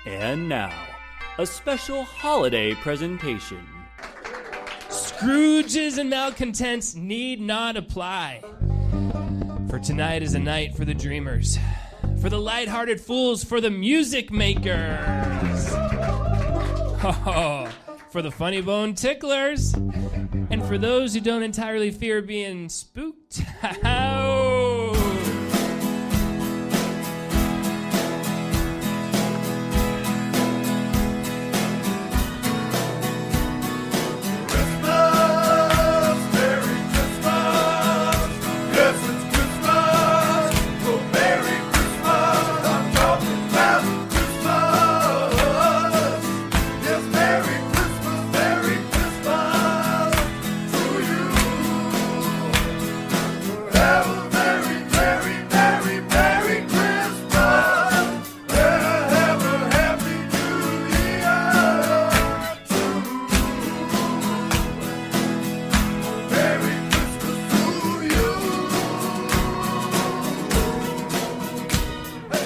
And now, a special holiday presentation. Scrooges and malcontents need not apply. For tonight is a night for the dreamers, for the light-hearted fools, for the music makers, for the funny bone ticklers, and for those who don't entirely fear being spooked.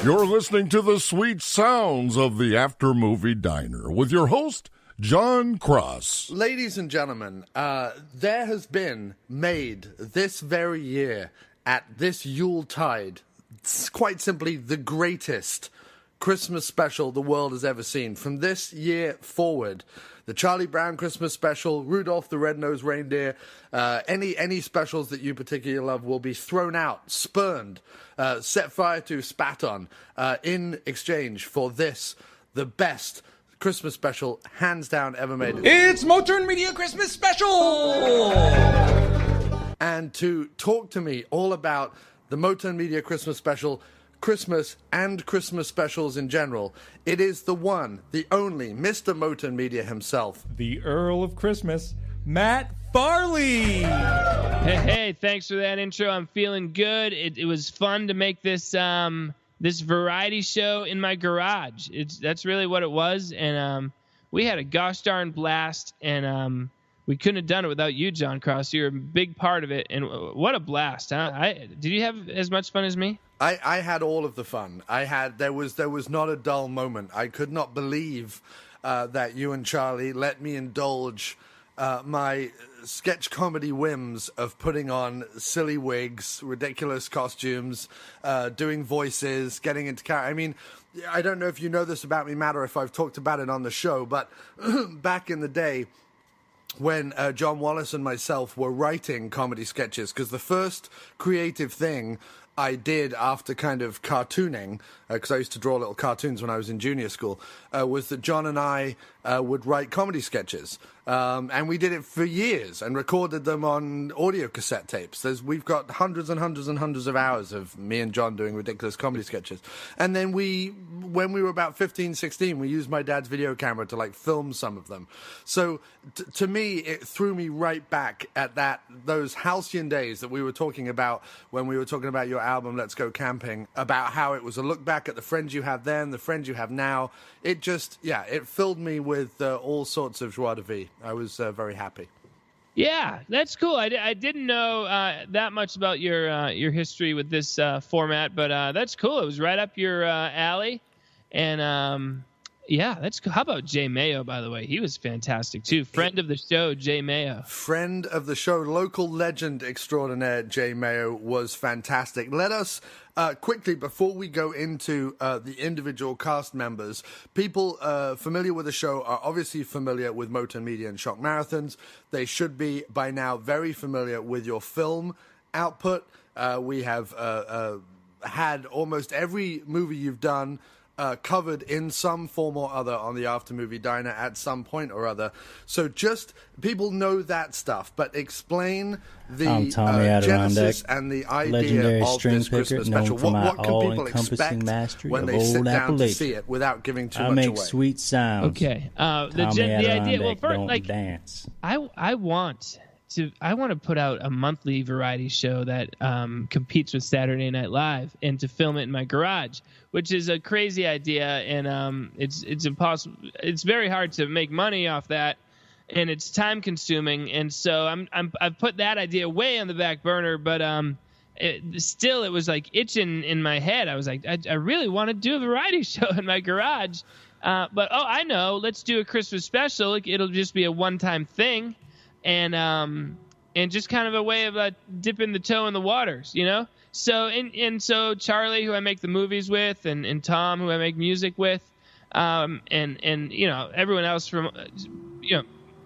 You're listening to the sweet sounds of the After Movie Diner with your host, John Cross. Ladies and gentlemen, there has been made this very year at this Yuletide, quite simply the greatest Christmas special the world has ever seen. From this year forward, the Charlie Brown Christmas Special, Rudolph the Red-Nosed Reindeer, any specials that you particularly love will be thrown out, spurned, set fire to, spat on, in exchange for this, the best Christmas special, hands down, ever made. It's Motern Media Christmas Special! And to talk to me all about the Motern Media Christmas Special, Christmas and Christmas specials in general, it is the one, the only, Mr. Motern Media himself. The Earl of Christmas, Matt-Farley! Hey, thanks for that intro. I'm feeling good. It was fun to make this this variety show in my garage. That's really what it was, and we had a gosh darn blast, and we couldn't have done it without you, John Cross. You're a big part of it, and what a blast, huh? Did you have as much fun as me? I had all of the fun. There was not a dull moment. I could not believe that you and Charlie let me indulge my sketch comedy whims of putting on silly wigs, ridiculous costumes, doing voices, getting into character. I mean, I don't know if you know this about me, Matt, or if I've talked about it on the show, but back in the day, when John Wallace and myself were writing comedy sketches, because the first creative thing I did after kind of cartooning, because I used to draw little cartoons when I was in junior school, was that John and I would write comedy sketches. And we did it for years and recorded them on audio cassette tapes. We've got hundreds and hundreds and hundreds of hours of me and John doing ridiculous comedy sketches. And then when we were about 15, 16, we used my dad's video camera to like film some of them. So to me, it threw me right back at those halcyon days that we were talking about when we were talking about your album, Let's Go Camping, about how it was a look back at the friends you have then, the friends you have now. It just, it filled me with all sorts of joie de vivre. I was very happy. Yeah, that's cool. I didn't know that much about your history with this format, but that's cool. It was right up your alley, and yeah, that's cool. How about Jay Mayo, by the way? He was fantastic too. Friend of the show, Jay Mayo. Friend of the show, local legend extraordinaire, Jay Mayo was fantastic. Let us quickly, before we go into the individual cast members, people familiar with the show are obviously familiar with Motern Media and Shock Marathons. They should be by now very familiar with your film output. We have had almost every movie you've done covered in some form or other on the After Movie Diner at some point or other. So just, people know that stuff, but explain the genesis and the idea of this Christmas special. What can people expect when they sit down to see it without giving too much away? I make sweet sounds. Okay. The idea, well, first, like, dance. I want to put out a monthly variety show that competes with Saturday Night Live, and to film it in my garage, which is a crazy idea, and it's impossible. It's very hard to make money off that, and it's time consuming, and so I've put that idea way on the back burner. But it was like itching in my head. I was like, I really want to do a variety show in my garage. But I know, let's do a Christmas special. It'll just be a one-time thing, and just kind of a way of dipping the toe in the waters, you know. So so Charlie, who I make the movies with, and Tom, who I make music with, and everyone else from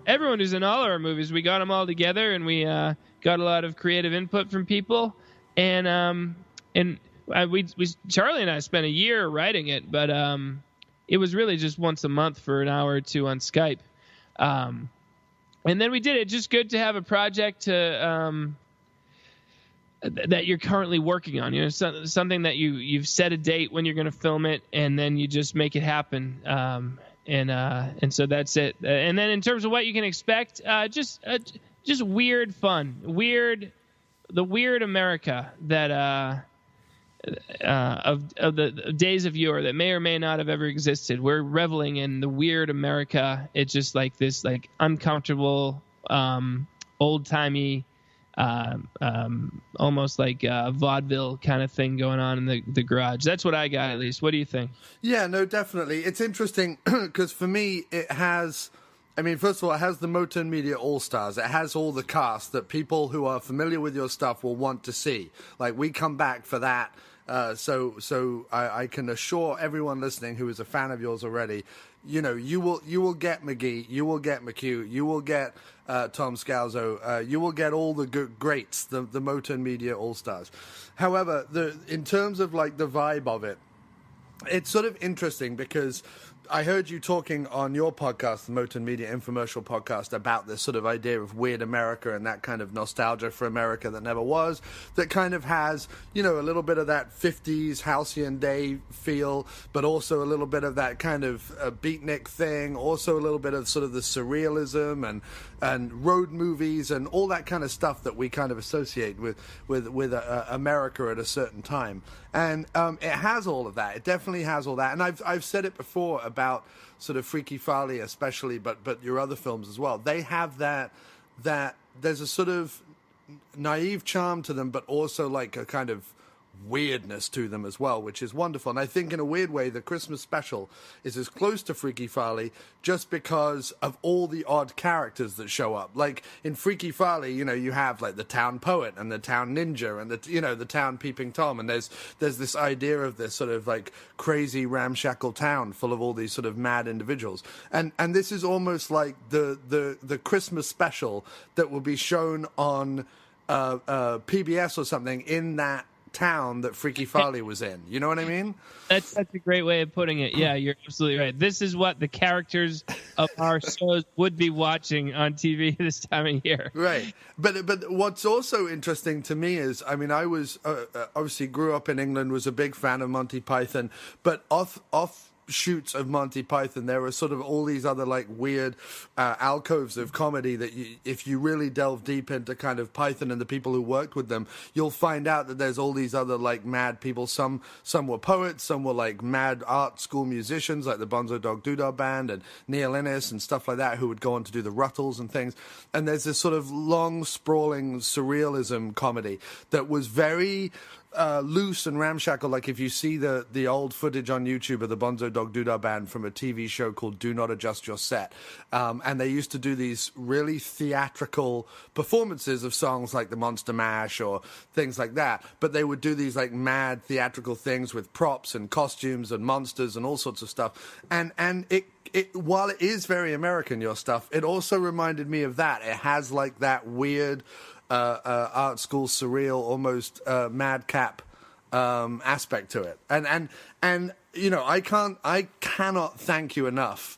everyone who's in all our movies, we got them all together, and we got a lot of creative input from people, and Charlie and I spent a year writing it, but it was really just once a month for an hour or two on Skype. And then we did it. Just good to have a project that you're currently working on. You know, something that you've set a date when you're going to film it, and then you just make it happen. And so that's it. And then in terms of what you can expect, just weird fun, the weird America that of the days of yore that may or may not have ever existed. We're reveling in the weird America. It's just like this, like uncomfortable, old timey, almost like vaudeville kind of thing going on in the garage. That's what I got, at least. What do you think? Yeah, no, definitely. It's interesting because for me, it has. I mean, first of all, it has the Motern Media All-Stars. It has all the cast that people who are familiar with your stuff will want to see. Like, we come back for that. So I can assure everyone listening who is a fan of yours already, you know, you will get McGee, you will get McHugh, you will get Tom Scalzo, you will get all the greats, the Motern Media All-Stars. However, in terms of like the vibe of it, it's sort of interesting because I heard you talking on your podcast, the Motern Media Infomercial podcast, about this sort of idea of weird America and that kind of nostalgia for America that never was, that kind of has, you know, a little bit of that 50s halcyon day feel, but also a little bit of that kind of beatnik thing, also a little bit of sort of the surrealism and road movies and all that kind of stuff that we kind of associate with America at a certain time. And it has all of that. It definitely has all that. And I've said it before about sort of Freaky Farley especially, but your other films as well. They have that there's a sort of naive charm to them, but also like a kind of weirdness to them as well, which is wonderful. And I think in a weird way, the Christmas special is as close to Freaky Farley just because of all the odd characters that show up. Like in Freaky Farley, you know, you have like the town poet and the town ninja and the town peeping Tom, and there's this idea of this sort of like crazy ramshackle town full of all these sort of mad individuals. And this is almost like the Christmas special that will be shown on PBS or something in that town that Freaky Farley was in. You know what I mean? That's a great way of putting it. Yeah, you're absolutely right. This is what the characters of our shows would be watching on TV this time of year. Right. But what's also interesting to me is, I mean, I was obviously grew up in England, was a big fan of Monty Python, but offshoots of Monty Python, there are sort of all these other like weird alcoves of comedy that if you really delve deep into kind of Python and the people who worked with them, you'll find out that there's all these other like mad people. Some were poets, some were like mad art school musicians like the Bonzo Dog Doodah Band and Neil Innes and stuff like that, who would go on to do the Ruttles and things. And there's this sort of long sprawling surrealism comedy that was very loose and ramshackle. Like if you see the old footage on YouTube of the Bonzo Dog Doodah Band from a TV show called Do Not Adjust Your Set, and they used to do these really theatrical performances of songs like the Monster Mash or things like that, but they would do these like mad theatrical things with props and costumes and monsters and all sorts of stuff, and it while it is very American, your stuff, it also reminded me of that. It has like that weird art school surreal, almost madcap aspect to it, and you know, I cannot thank you enough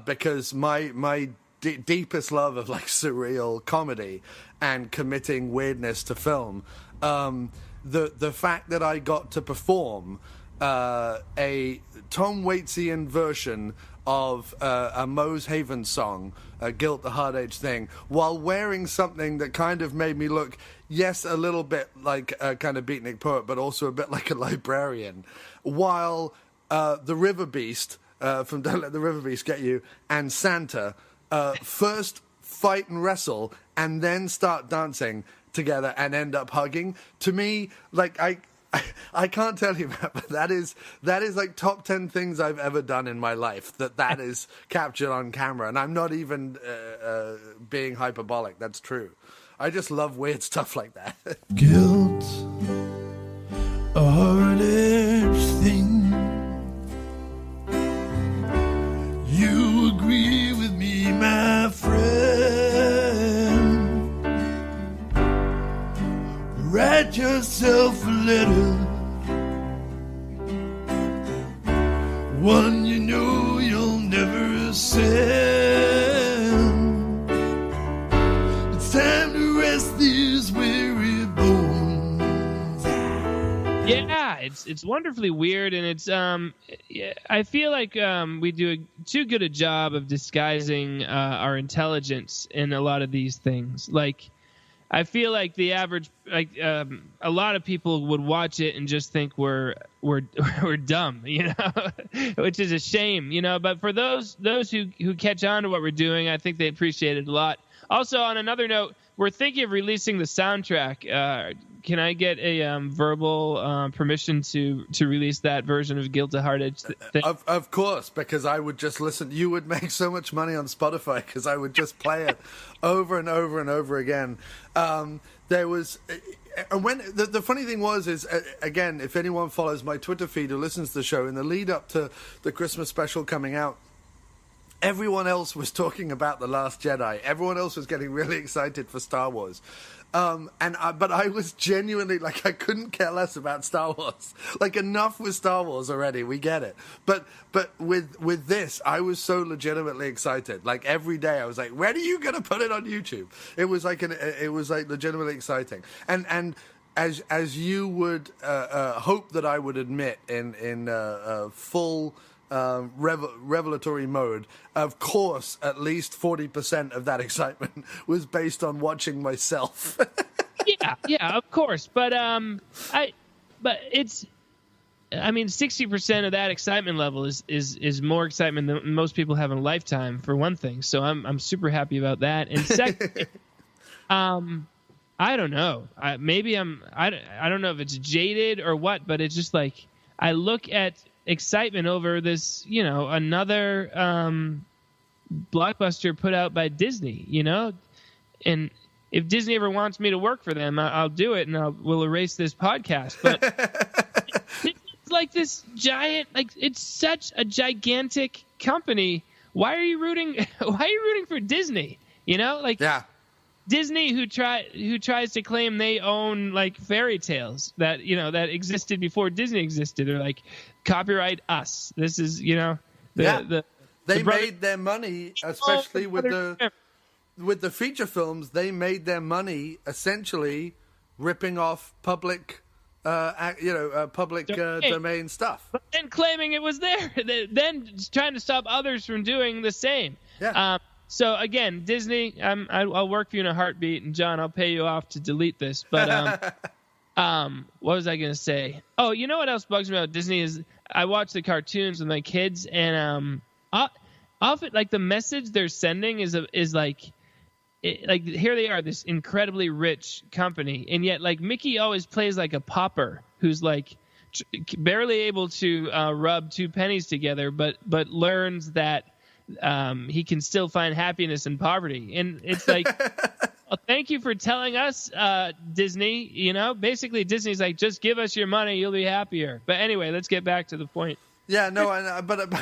because my deepest love of like surreal comedy and committing weirdness to film, the fact that I got to perform a Tom Waitsian version of a Mose Haven song, Guilt, the Hard Age Thing, while wearing something that kind of made me look, yes, a little bit like a kind of beatnik poet, but also a bit like a librarian, while the River Beast from Don't Let the River Beast Get You and Santa first fight and wrestle and then start dancing together and end up hugging. To me, like I can't tell you, Matt, but that is like top 10 things I've ever done in my life. That is captured on camera, and I'm not even being hyperbolic. That's true. I just love weird stuff like that. Guilt, a hard-edged thing. You agree with me, my friend. Write yourself a letter, one you know you'll never send. It's time to rest these weary bones. Yeah, it's wonderfully weird, and it's I feel like we do too good a job of disguising our intelligence in a lot of these things. Like, I feel like the average, a lot of people would watch it and just think we're dumb, which is a shame, But for those who catch on to what we're doing, I think they appreciate it a lot. Also, on another note, we're thinking of releasing the soundtrack. Can I get a verbal permission to release that version of Guilt of Hard-Edge thing? Of course, because I would just listen. You would make so much money on Spotify because I would just play it over and over and over again. There was, and when the funny thing is again, if anyone follows my Twitter feed or listens to the show, in the lead up to the Christmas special coming out, everyone else was talking about The Last Jedi. Everyone else was getting really excited for Star Wars. But I was genuinely, I couldn't care less about Star Wars. Enough with Star Wars already. We get it. But with this, I was so legitimately excited. Every day I was like, when are you going to put it on YouTube? It was legitimately exciting. And as you would hope that I would admit in full revelatory mode, of course at least 40% of that excitement was based on watching myself. yeah, of course, but 60% of that excitement level is more excitement than most people have in a lifetime, for one thing. So I'm super happy about that. And second, I don't know, I don't know if it's jaded or what, but it's just I look at excitement over this, another blockbuster put out by Disney, and if Disney ever wants me to work for them, I'll do it, and we'll erase this podcast. But it's like this giant, it's such a gigantic company. Why are you rooting for Disney? Yeah. Disney, who tries to claim they own fairy tales that that existed before Disney existed, or copyright us. This is they made their money, especially with the feature films. They made their money essentially ripping off public domain stuff, but then claiming it was there, then trying to stop others from doing the same. Yeah. So again, Disney, I'll work for you in a heartbeat, and John, I'll pay you off to delete this. But what was I going to say? Oh, you know what else bugs me about Disney is I watch the cartoons with my kids, and often the message they're sending is here they are, this incredibly rich company, and yet Mickey always plays like a pauper who's barely able to rub two pennies together, but learns that he can still find happiness in poverty. And it's well, thank you for telling us, Disney. Basically Disney's just give us your money, you'll be happier. But anyway, let's get back to the point. Yeah, no, but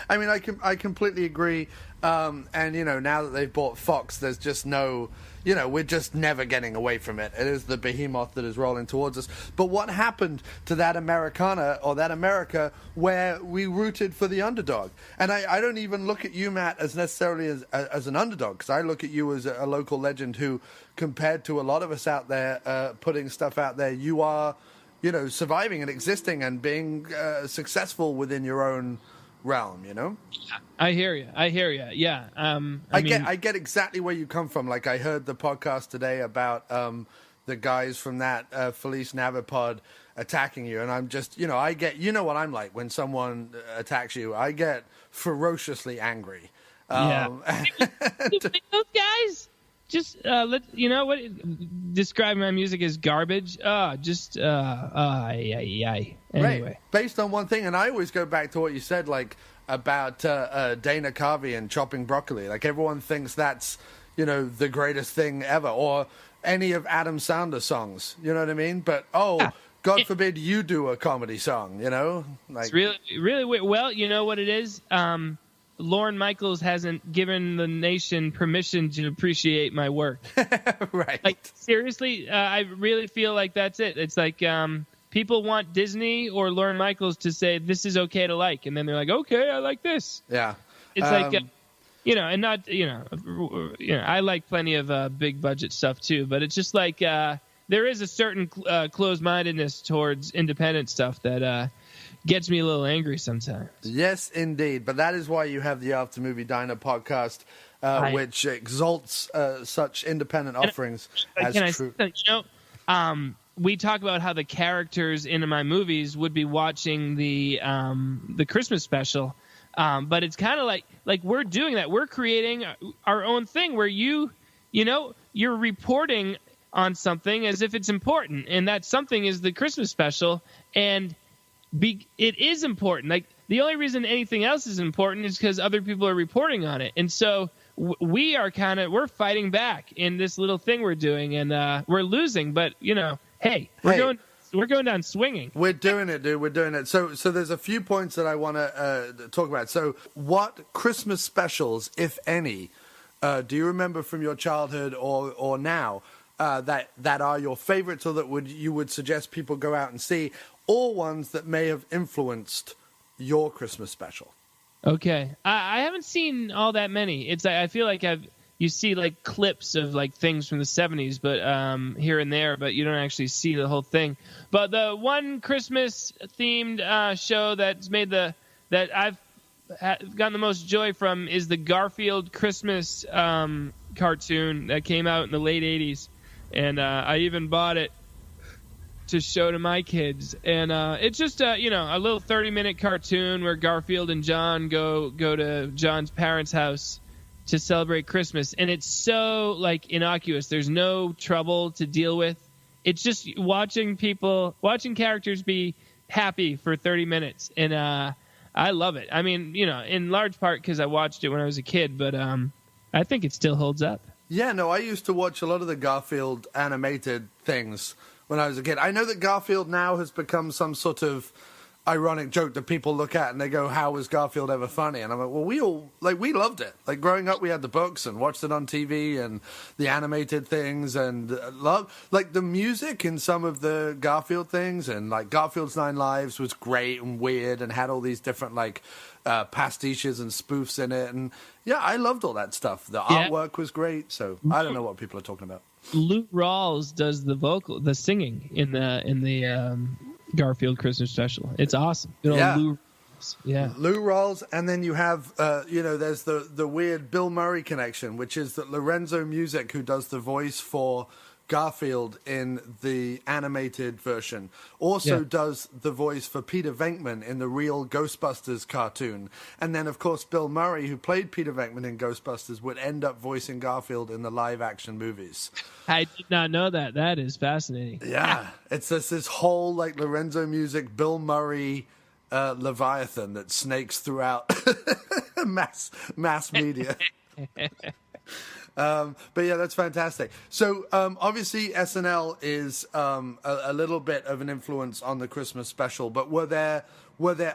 I mean, I completely agree. And now that they've bought Fox, there's just no, we're just never getting away from it. It is the behemoth that is rolling towards us. But what happened to that Americana, or that America where we rooted for the underdog? And I don't even look at you, Matt, as necessarily as an underdog, because I look at you as a local legend who, compared to a lot of us out there putting stuff out there, you are, surviving and existing and being successful within your own realm. I hear you. Yeah. I get exactly where you come from. I heard the podcast today about the guys from that Felice Navipod attacking you, and I'm just, I get, what I'm like when someone attacks you. I get ferociously angry. Yeah. Those guys, describe my music as garbage. Anyway. Right. Based on one thing, and I always go back to what you said, like about Dana Carvey and chopping broccoli. Like everyone thinks that's, the greatest thing ever, or any of Adam Sandler's songs. You know what I mean? But God forbid you do a comedy song. Like it's really weird. Well, you know what it is. Lorne Michaels hasn't given the nation permission to appreciate my work. Right. Like, seriously, I really feel like that's it. It's like people want Disney or Lorne Michaels to say this is okay to like, and then they're like, okay, I like this. Yeah. It's like, and not, I like plenty of big budget stuff too, but it's just like there is a certain closed-mindedness towards independent stuff that gets me a little angry sometimes. Yes, indeed. But that is why you have the After Movie Diner podcast, which exalts such independent offerings as true. We talk about how the characters in my movies would be watching the Christmas special, but it's kind of like we're doing that. We're creating our own thing where you're reporting on something as if it's important, and that something is the Christmas special, and it is important. Like, the only reason anything else is important is because other people are reporting on it. And so we're fighting back in this little thing we're doing, and we're losing. But we're going down swinging. We're doing it, dude. We're doing it. So there's a few points that I want to talk about. So what Christmas specials, if any, do you remember from your childhood or now that are your favorites, or that you would suggest people go out and see? Or ones that may have influenced your Christmas special? Okay. I haven't seen all that many. I feel like you see like clips of like things from the 70s, but here and there, but you don't actually see the whole thing. But the one Christmas themed show that's made that I've gotten the most joy from is the Garfield Christmas cartoon that came out in the late 80s. And I even bought it to show to my kids, and it's just a little 30-minute cartoon where Garfield and John go to John's parents' house to celebrate Christmas, and it's so like innocuous. There's no trouble to deal with. It's just watching characters be happy for 30 minutes, and I love it. I mean, in large part because I watched it when I was a kid, but I think it still holds up. Yeah, no, I used to watch a lot of the Garfield animated things when I was a kid. I know that Garfield now has become some sort of ironic joke that people look at and they go, how was Garfield ever funny? And I'm like, well, we loved it. Like, growing up, we had the books and watched it on TV and the animated things, and like the music in some of the Garfield things, and like Garfield's 9 Lives was great and weird and had all these different like pastiches and spoofs in it. And yeah, I loved all that stuff. The artwork was great. So I don't know what people are talking about. Lou Rawls does the singing in the Garfield Christmas special. It's awesome. Lou Rawls, and then you have there's the weird Bill Murray connection, which is that Lorenzo Music, who does the voice for Garfield in the animated version, also does the voice for Peter Venkman in the real Ghostbusters cartoon. And then, of course, Bill Murray, who played Peter Venkman in Ghostbusters, would end up voicing Garfield in the live-action movies. I did not know that. That is fascinating. Yeah. It's this whole, like, Lorenzo Music, Bill Murray Leviathan that snakes throughout mass media. But yeah, that's fantastic. So obviously SNL is a little bit of an influence on the Christmas special, but were there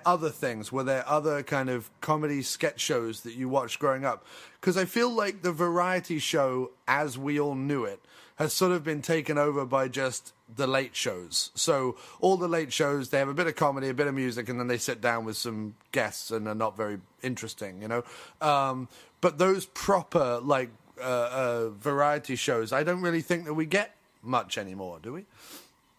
other things? Were there other kind of comedy sketch shows that you watched growing up? Because I feel like the variety show, as we all knew it, has sort of been taken over by just the late shows. So all the late shows, they have a bit of comedy, a bit of music, and then they sit down with some guests and are not very interesting, But those proper, like, variety shows, I don't really think that we get much anymore, do we?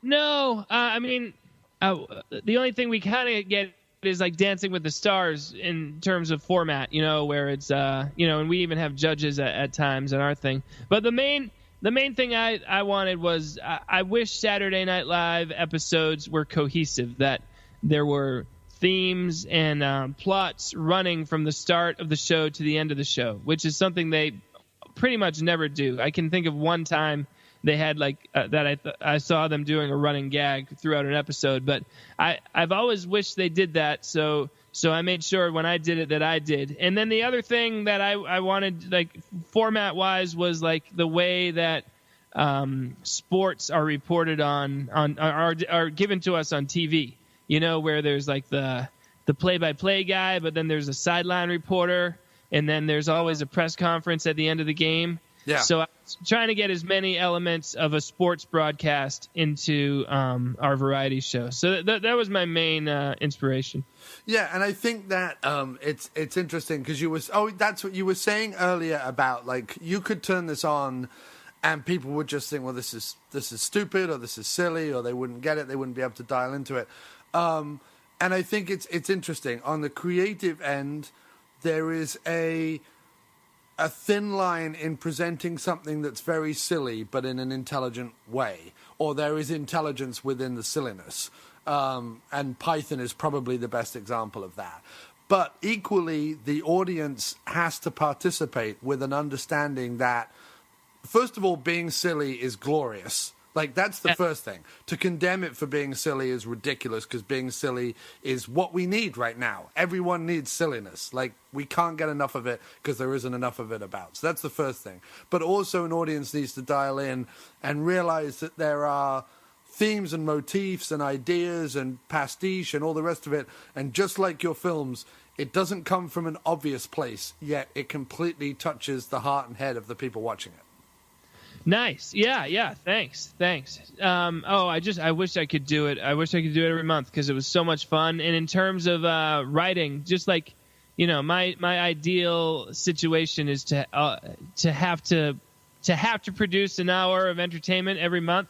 No, I mean, the only thing we kind of get is like Dancing with the Stars in terms of format, where it's, and we even have judges at times in our thing. But the main thing I wanted was I wish Saturday Night Live episodes were cohesive, that there were themes and plots running from the start of the show to the end of the show, which is something they pretty much never do. I can think of one time they had I saw them doing a running gag throughout an episode, but I've always wished they did that. So I made sure when I did it that I did. And then the other thing that I wanted, like format wise, was like the way that sports are reported are given to us on TV. You know, where there's like the play-by-play guy, but then there's a sideline reporter, and then there's always a press conference at the end of the game. Yeah. So I was trying to get as many elements of a sports broadcast into our variety show. So that was my main inspiration. Yeah, and I think that it's interesting because that's what you were saying earlier about, like, you could turn this on and people would just think, well, this is stupid, or this is silly, or they wouldn't get it, they wouldn't be able to dial into it. And I think it's interesting. On the creative end, there is a thin line in presenting something that's very silly but in an intelligent way, or there is intelligence within the silliness. And Python is probably the best example of that. But equally, the audience has to participate with an understanding that, first of all, being silly is glorious. Like, that's the first thing. To condemn it for being silly is ridiculous, because being silly is what we need right now. Everyone needs silliness. Like, we can't get enough of it because there isn't enough of it about. So that's the first thing. But also an audience needs to dial in and realize that there are themes and motifs and ideas and pastiche and all the rest of it. And just like your films, it doesn't come from an obvious place, yet it completely touches the heart and head of the people watching it. Nice. Yeah. Thanks. I wish I could do it. I wish I could do it every month because it was so much fun. And in terms of writing, just like, you know, my ideal situation is to have to produce an hour of entertainment every month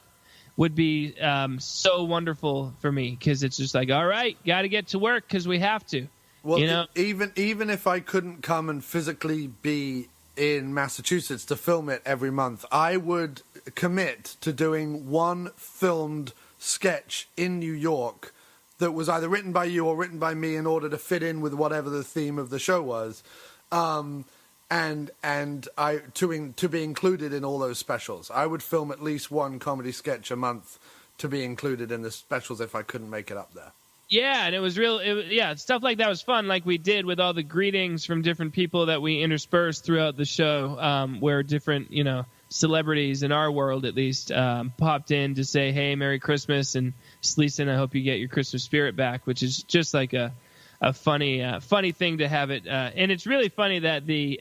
would be so wonderful for me, because it's just like, all right, got to get to work because we have to. Well, you know? even if I couldn't come and physically be in Massachusetts to film it every month, I would commit to doing one filmed sketch in New York that was either written by you or written by me in order to fit in with whatever the theme of the show was, and to be included in all those specials. I would film at least one comedy sketch a month to be included in the specials if I couldn't make it up there. Yeah, and it was stuff like that was fun, like we did with all the greetings from different people that we interspersed throughout the show, where different, you know, celebrities in our world at least popped in to say, hey, Merry Christmas, and Sleason, I hope you get your Christmas spirit back, which is just like a funny thing to have it. And it's really funny that it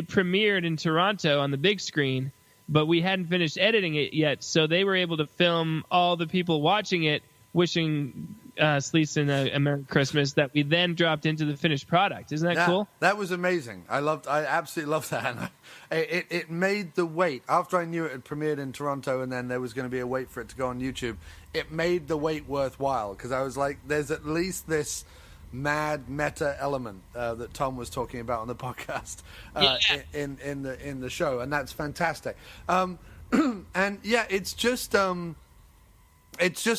premiered in Toronto on the big screen, but we hadn't finished editing it yet, so they were able to film all the people watching it wishing Sleason a Merry Christmas that we then dropped into the finished product. Isn't that cool? That was amazing. I absolutely loved that. And it made the wait. After I knew it had premiered in Toronto and then there was going to be a wait for it to go on YouTube, it made the wait worthwhile, because I was like, there's at least this mad meta element that Tom was talking about on the podcast in the show, and that's fantastic. And yeah, it's just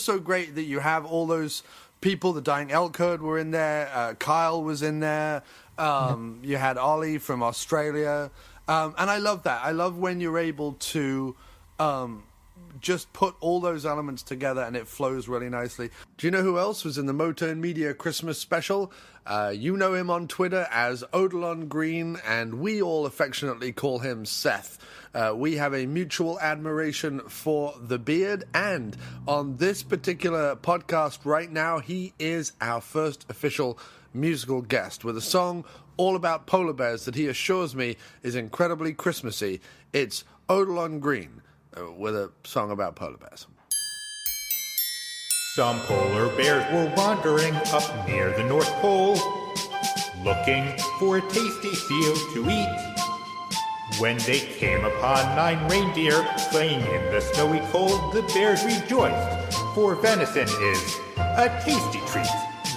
so great that you have all those people. The Dying Elk Herd were in there. Kyle was in there. You had Ollie from Australia. And I love that. I love when you're able to just put all those elements together and it flows really nicely. Do you know who else was in the Motern Media Christmas Special? You know him on Twitter as Odilon Green, and we all affectionately call him Seth. We have a mutual admiration for the beard, and on this particular podcast right now, he is our first official musical guest with a song all about polar bears that he assures me is incredibly Christmassy. It's Odilon Green with a song about polar bears. Some polar bears were wandering up near the North Pole, looking for a tasty seal to eat. When they came upon 9 reindeer playing in the snowy cold, the bears rejoiced, for venison is a tasty treat.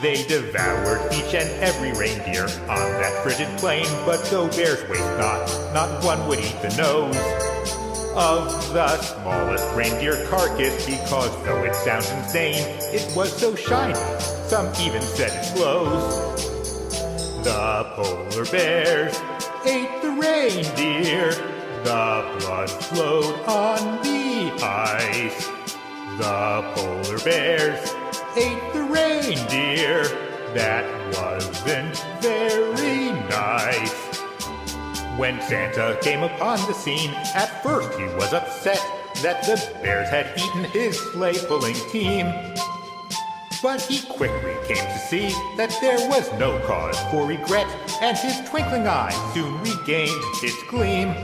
They devoured each and every reindeer on that frigid plain, but though bears waste not one would eat the nose of the smallest reindeer carcass, because though it sounds insane, it was so shiny, some even said it glows. The polar bears ate the reindeer. The blood flowed on the ice. The polar bears ate the reindeer. That wasn't very nice. When Santa came upon the scene, at first he was upset that the bears had eaten his sleigh-pulling team. But he quickly came to see that there was no cause for regret, and his twinkling eye soon regained its gleam.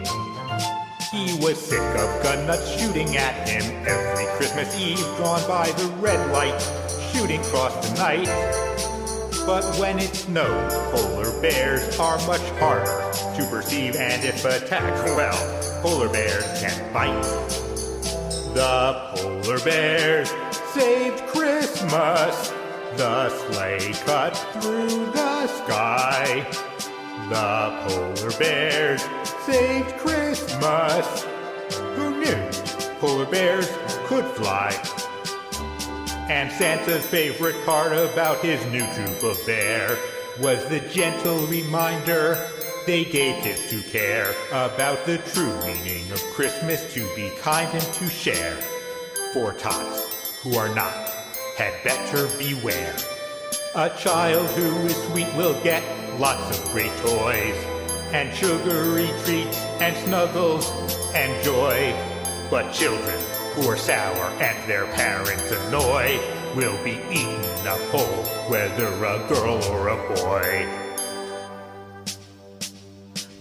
He was sick of gun nuts shooting at him every Christmas Eve, drawn by the red light, shooting across the night. But when it snows, polar bears are much harder to perceive, and if attacked, well, polar bears can bite. The polar bears saved Christmas. The sleigh cut through the sky. The polar bears saved Christmas. Who knew polar bears could fly? And Santa's favorite part about his new troop of bear was the gentle reminder they gave kids to care about the true meaning of Christmas, to be kind and to share. For tots who are not had better beware. A child who is sweet will get lots of great toys, and sugary treats, and snuggles, and joy. But children who are sour and their parents annoy will be eaten up whole, whether a girl or a boy.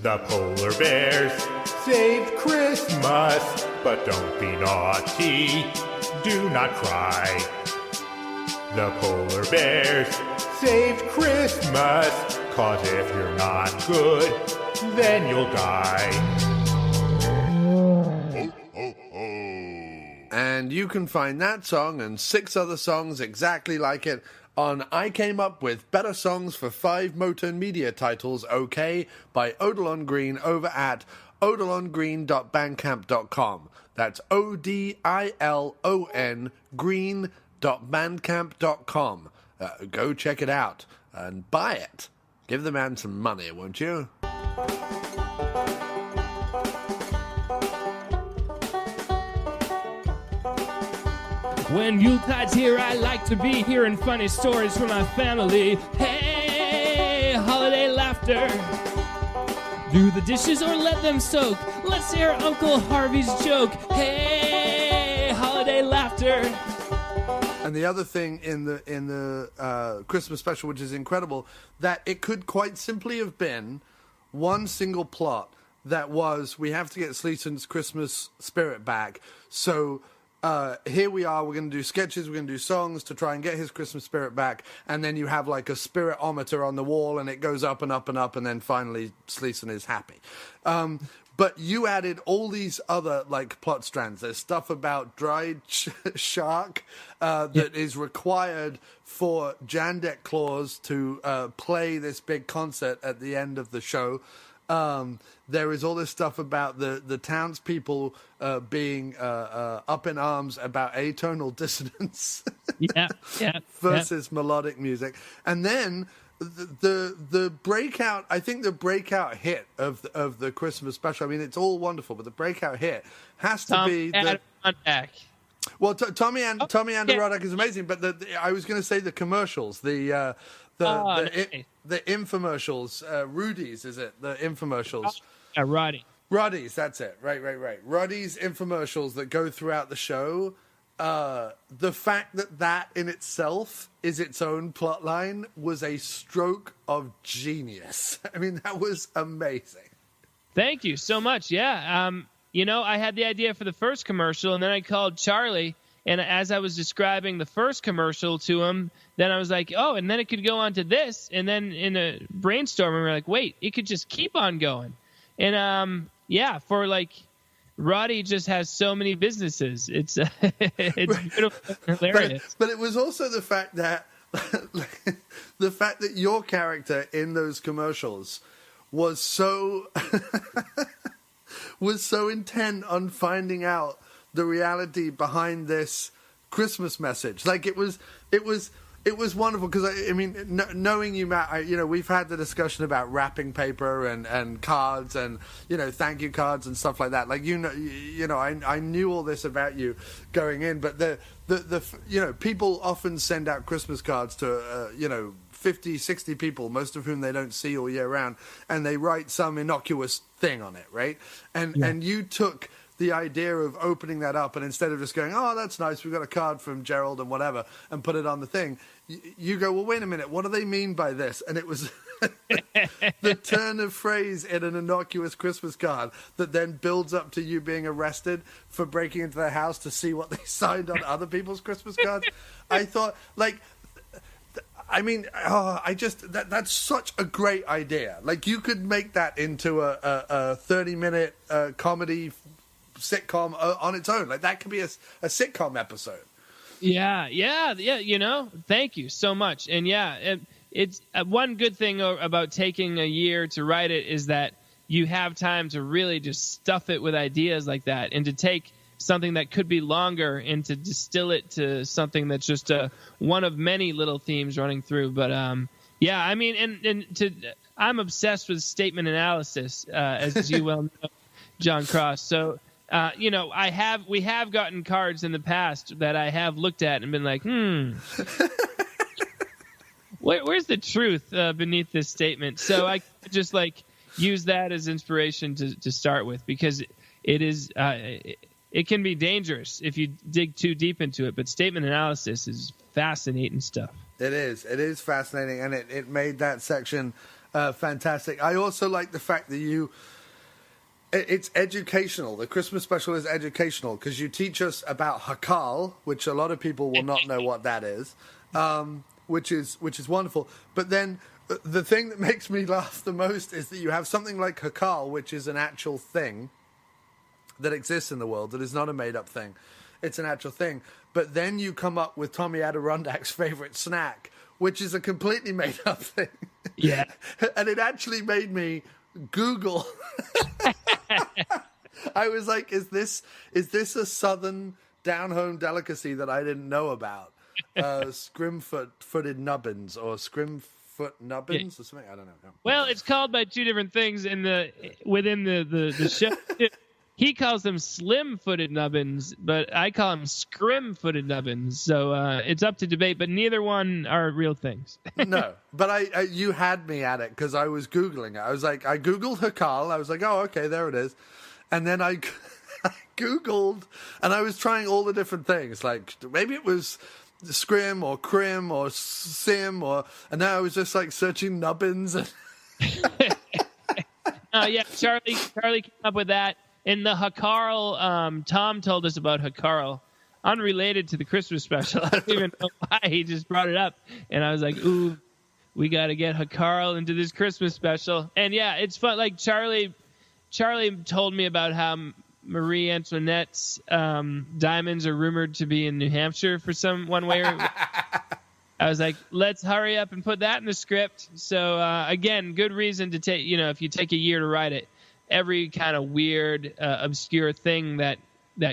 The polar bears saved Christmas, but don't be naughty, do not cry. The polar bears saved Christmas, 'cause if you're not good, then you'll die. And you can find that song and 6 other songs exactly like it on I Came Up With Better Songs for 5 Motern Media Titles, OK, by Odilon Green over at odilongreen.bandcamp.com. That's ODILON green.bandcamp.com. Go check it out and buy it. Give the man some money, won't you? When Yuletide's here, I like to be hearing funny stories from my family. Hey, holiday laughter. Do the dishes or let them soak. Let's hear Uncle Harvey's joke. Hey, holiday laughter. And the other thing in the Christmas special, which is incredible, that it could quite simply have been one single plot that was, we have to get Sleeson's Christmas spirit back. So here we are, we're going to do sketches, we're going to do songs to try and get his Christmas spirit back, and then you have like a spiritometer on the wall, and it goes up and up and up, and then finally Sleeson is happy. But you added all these other like plot strands. There's stuff about dried shark that is required for Jandek Claus to play this big concert at the end of the show. There is all this stuff about the townspeople being up in arms about atonal dissonance versus melodic music. And then the breakout, I think the breakout hit of the Christmas special, I mean, it's all wonderful, but the breakout hit has to be well, Tommy and Roddick is amazing, but I was going to say the commercials, the infomercials, Rudy's, is it? The infomercials. Roddy's, that's it. Right. Roddy's infomercials that go throughout the show. The fact that in itself is its own plot line was a stroke of genius. I mean, that was amazing. Thank you so much. Yeah. I had the idea for the first commercial, and then I called Charlie, and as I was describing the first commercial to him, then I was like, oh, and then it could go on to this. And then in a brainstorming, we were like, wait, it could just keep on going. And, for like, Roddy just has so many businesses. It's beautiful and hilarious. But it was also the fact that your character in those commercials was so intent on finding out the reality behind this Christmas message. Like it was It was wonderful because I mean, knowing you, Matt, we've had the discussion about wrapping paper and cards and thank you cards and stuff like that. Like I knew all this about you going in, but the people often send out Christmas cards to 50, 60 people, most of whom they don't see all year round, and they write some innocuous thing on it, right? And you took the idea of opening that up, and instead of just going, oh, that's nice, we've got a card from Gerald and whatever, and put it on the thing, you go, well, wait a minute, what do they mean by this? And it was the turn of phrase in an innocuous Christmas card that then builds up to you being arrested for breaking into their house to see what they signed on other people's Christmas cards. I thought, that's such a great idea. Like, you could make that into a 30-minute comedy sitcom on its own. Like, that could be a sitcom episode. Yeah. Thank you so much. And it's one good thing about taking a year to write it is that you have time to really just stuff it with ideas like that, and to take something that could be longer and to distill it to something that's just one of many little themes running through. But I'm obsessed with statement analysis, as you well know, John Cross. So we have gotten cards in the past that I have looked at and been like, where's the truth beneath this statement? So I just use that as inspiration to start with, because it is it can be dangerous if you dig too deep into it. But statement analysis is fascinating stuff. It is fascinating, and it made that section fantastic. I also like the fact that it's educational. The Christmas special is educational because you teach us about Hakal, which a lot of people will not know what that is, which is wonderful. But then the thing that makes me laugh the most is that you have something like Hakal, which is an actual thing that exists in the world, that is not a made-up thing. It's an actual thing. But then you come up with Tommy Adirondac's favorite snack, which is a completely made-up thing. Yeah. And it actually made me Google. I was like, is this a southern down-home delicacy that I didn't know about? Scrim-footed nubbins or scrim-foot nubbins or something? I don't know. No. Well, it's called by two different things within the show. He calls them slim-footed nubbins, but I call them scrim-footed nubbins. So it's up to debate, but neither one are real things. No, but you had me at it because I was Googling it. I was like, I Googled Hakal. I was like, oh, okay, there it is. And then I Googled, and I was trying all the different things. Like, maybe it was scrim or crim or sim, and now I was just searching nubbins. Yeah, Charlie came up with that. In the Hakarl, Tom told us about Hakarl, unrelated to the Christmas special. I don't even know why, he just brought it up. And I was like, ooh, we got to get Hakarl into this Christmas special. And yeah, it's fun. Like Charlie told me about how Marie Antoinette's diamonds are rumored to be in New Hampshire for one way or I was like, let's hurry up and put that in the script. So again, good reason to take, if you take a year to write it, every kind of weird, obscure thing that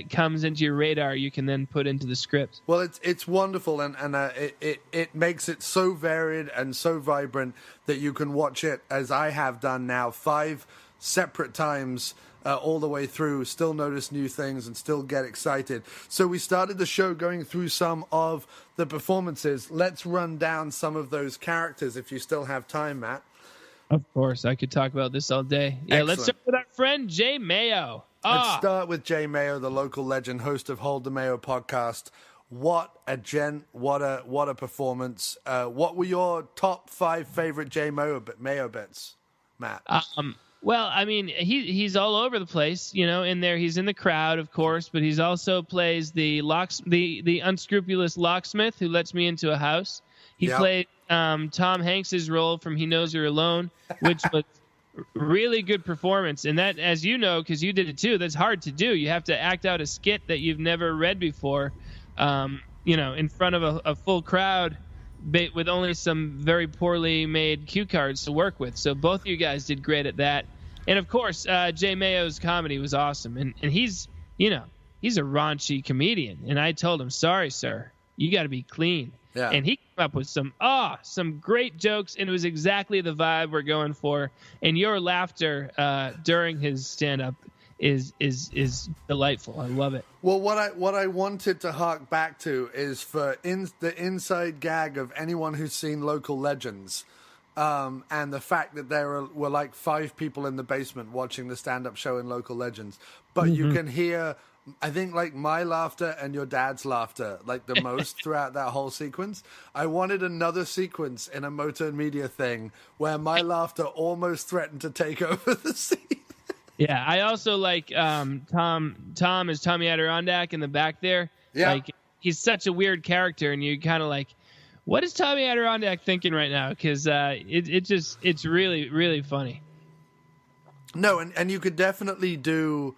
comes into your radar, you can then put into the script. Well, it's wonderful, and it makes it so varied and so vibrant that you can watch it, as I have done now, 5 separate times all the way through, still notice new things and still get excited. So we started the show going through some of the performances. Let's run down some of those characters if you still have time, Matt. Of course, I could talk about this all day. Yeah, Excellent. Let's start with our friend Jay Mayo. Let's start with Jay Mayo, the local legend, host of Hold the Mayo podcast. What a gent! What a performance! What were your top 5 favorite Jay Mayo bits, Matt? Well, I mean, he's all over the place. In there, he's in the crowd, of course, but he's also plays the unscrupulous locksmith who lets me into a house. He played Tom Hanks's role from He Knows You're Alone, which was really good performance. And that, as you know, because you did it too, that's hard to do. You have to act out a skit that you've never read before, in front of a full crowd with only some very poorly made cue cards to work with. So both of you guys did great at that. And of course, Jay Mayo's comedy was awesome. And he's a raunchy comedian. And I told him, sorry, sir, you got to be clean. Yeah. And he came up with some great jokes, and it was exactly the vibe we're going for. And your laughter during his stand-up is delightful. I love it. Well, what I wanted to hark back to is for the inside gag of anyone who's seen Local Legends, and the fact that there were like 5 people in the basement watching the stand-up show in Local Legends, but you can hear, I think, like my laughter and your dad's laughter like the most throughout that whole sequence. I wanted another sequence in a Motern Media thing where my laughter almost threatened to take over the scene. Yeah, I also like Tom is Tommy Adirondack in the back there. Yeah. Like, he's such a weird character, and you kind of like, what is Tommy Adirondack thinking right now? Because it's really, really funny. No, and you could definitely do,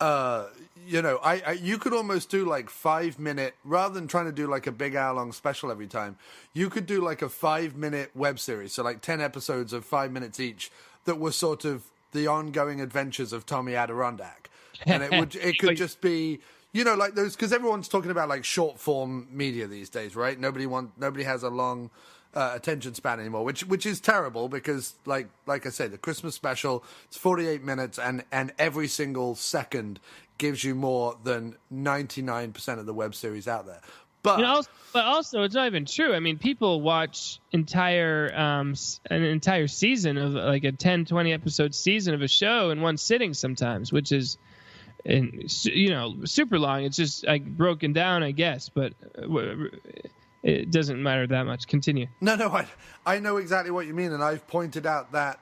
you could almost do like 5-minute, rather than trying to do like a big hour-long special every time, you could do like a 5-minute web series, so like 10 episodes of 5 minutes each that were sort of the ongoing adventures of Tommy Adirondack. And it could just be, like those, because everyone's talking about like short form media these days, right? Nobody has a long attention span anymore, which is terrible, because like I say, the Christmas special, it's 48 minutes, and every single second gives you more than 99% of the web series out there. But also, it's not even true. I mean, people watch an entire season of like a 10, 20 episode season of a show in one sitting sometimes, which is, super long. It's just like broken down, I guess, but it doesn't matter that much. Continue. No, I know exactly what you mean, and I've pointed out that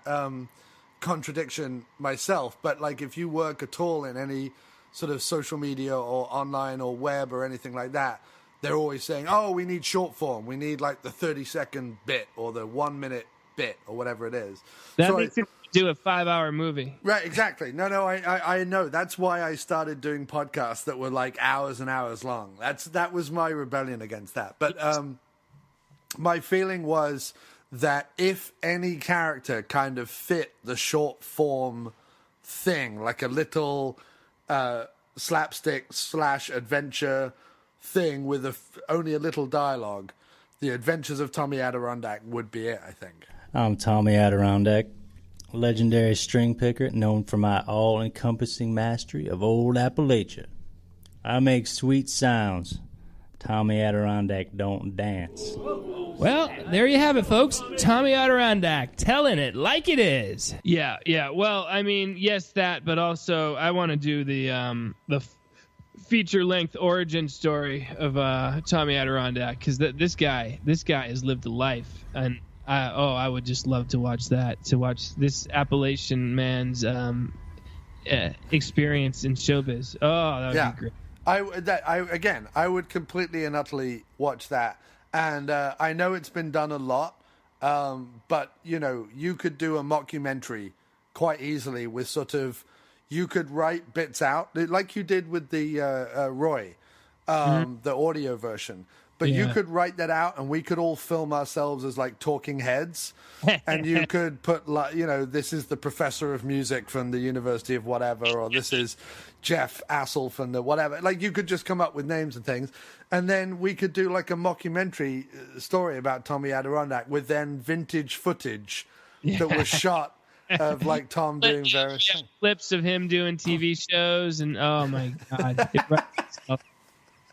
contradiction myself. But like, if you work at all in any sort of social media or online or web or anything like that, they're always saying, oh, we need short form. We need like the 30-second bit or the 1-minute bit or whatever it is. That makes it do a 5-hour movie. Right, exactly. No, I know. That's why I started doing podcasts that were like hours and hours long. That was my rebellion against that. But my feeling was that if any character kind of fit the short form thing, like a little slapstick / adventure thing with only a little dialogue, the Adventures of Tommy Adirondack would be it, I think. I'm Tommy Adirondack, legendary string picker known for my all-encompassing mastery of old Appalachia. I make sweet sounds. Tommy Adirondack don't dance. Well, there you have it, folks. Tommy Adirondack telling it like it is. Yeah. Well, I mean, yes, that, but also I want to do the feature-length origin story of Tommy Adirondack, because this guy has lived a life, and I would just love to watch that, to watch this Appalachian man's experience in showbiz. Oh, that would be great. I would completely and utterly watch that, and I know it's been done a lot, but you could do a mockumentary quite easily with sort of. You could write bits out, like you did with the Roy, the audio version. But you could write that out, and we could all film ourselves as like talking heads. And you could put, like, this is the professor of music from the University of whatever, or this is Jeff Assel from the whatever. Like, you could just come up with names and things. And then we could do like a mockumentary story about Tommy Adirondack with then vintage footage that was shot of like Tom doing various things. Clips of him doing TV shows, and oh my god,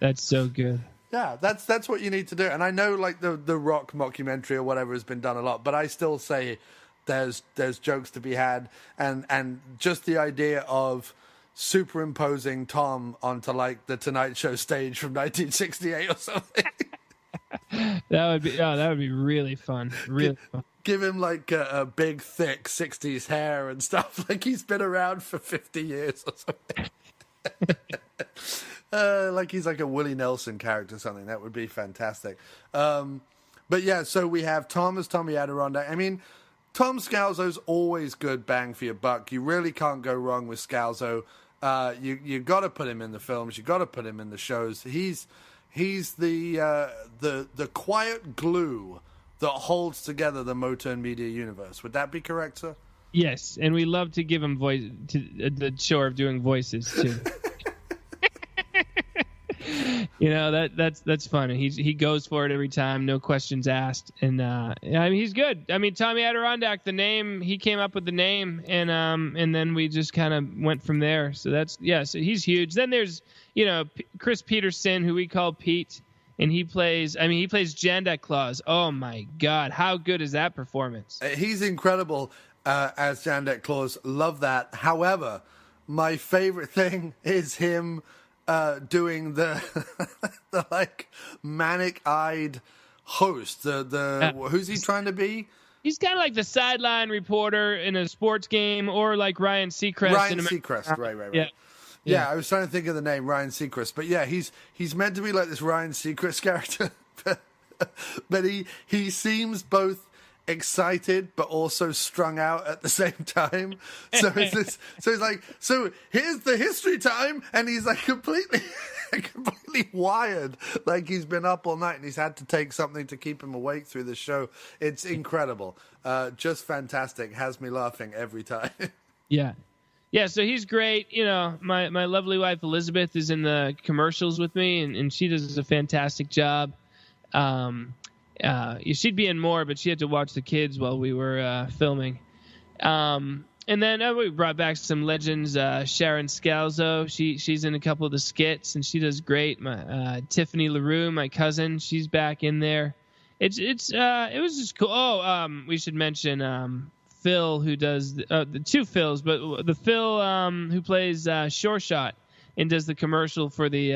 that's so good. Yeah, that's what you need to do. And I know like the Rock mockumentary or whatever has been done a lot, but I still say there's jokes to be had, and just the idea of superimposing Tom onto like the Tonight Show stage from 1968 or something. that would be really fun. Really fun. Give him like a big, thick 60s hair and stuff, like he's been around for 50 years or something. Like he's like a Willie Nelson character or something. That would be fantastic. But yeah, so we have Tom as Tommy Adirondack. I mean, Tom Scalzo's always good bang for your buck. You really can't go wrong with Scalzo. You got to put him in the films. You got to put him in the shows. He's the quiet glue that holds together the Motern Media universe. Would that be correct, sir? Yes, and we love to give him voice to the chore of doing voices too. That's funny. He goes for it every time, no questions asked, and I mean he's good. I mean Tommy Adirondack, the name, he came up with the name, and then we just kind of went from there. So so he's huge. Then there's Chris Peterson, who we call Pete, and he plays Jandak Claus. Oh my God, how good is that performance? He's incredible as Jandak Claus. Love that. However, my favorite thing is him doing the like manic-eyed host. Who's he trying to be? He's kind of like the sideline reporter in a sports game, or like Ryan Seacrest. Ryan Seacrest, right. Yeah, I was trying to think of the name, Ryan Seacrest. But yeah, he's meant to be like this Ryan Seacrest character, but he seems both excited but also strung out at the same time. So he's like, so here's the history time, and he's like completely wired, like he's been up all night and he's had to take something to keep him awake through the show. It's incredible, just fantastic. Has me laughing every time. Yeah, so he's great. My lovely wife Elizabeth is in the commercials with me, and she does a fantastic job. She'd be in more, but she had to watch the kids while we were filming. And then we brought back some legends. Sharon Scalzo, she's in a couple of the skits, and she does great. Tiffany LaRue, my cousin, she's back in there. It was just cool. Oh, we should mention Phil, who does the two Phils, but the Phil who plays Sure Shot and does the commercial for the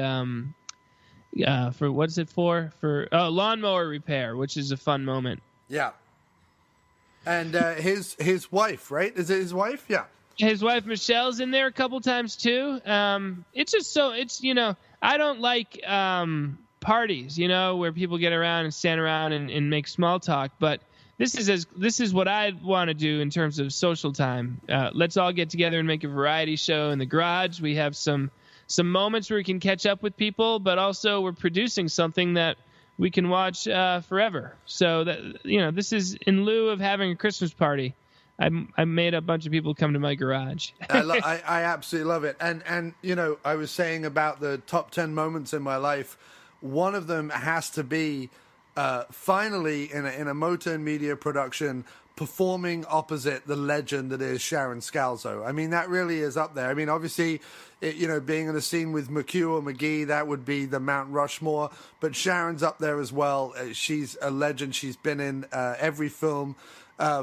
for what's it for lawnmower repair, which is a fun moment. Yeah. And his wife, right? Is it his wife? Yeah. His wife Michelle's in there a couple times too. It's just I don't like parties, where people get around and stand around and make small talk, but this is what I want to do in terms of social time. Let's all get together and make a variety show in the garage. We have some moments where we can catch up with people, but also we're producing something that we can watch forever. So that this is in lieu of having a Christmas party. I made a bunch of people come to my garage. I absolutely love it. And I was saying about the top 10 moments in my life. One of them has to be finally in a Motern Media production, performing opposite the legend that is Sharon Scalzo. I mean, that really is up there. I mean, obviously, being in a scene with McHugh or McGee, that would be the Mount Rushmore. But Sharon's up there as well. She's a legend. She's been in every film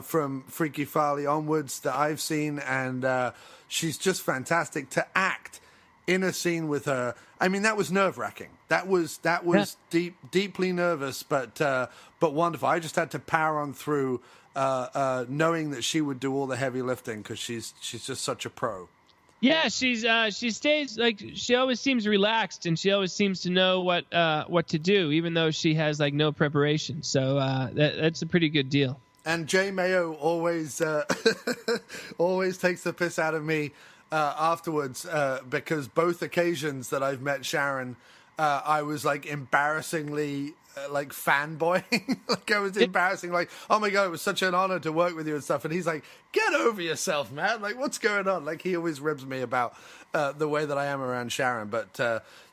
from Freaky Farley onwards that I've seen, and she's just fantastic to act in a scene with her. I mean, that was nerve-wracking. That was deeply nervous, but wonderful. I just had to power on through, knowing that she would do all the heavy lifting because she's just such a pro. Yeah, she stays like she always seems relaxed, and she always seems to know what to do, even though she has like no preparation. So that's a pretty good deal. And Jay Mayo always always takes the piss out of me afterwards, because both occasions that I've met Sharon, I was like embarrassingly like fanboying. Like I was embarrassing, like, oh my God, it was such an honor to work with you and stuff. And he's like, get over yourself, man. Like, what's going on? Like, he always ribs me about the way that I am around Sharon. But,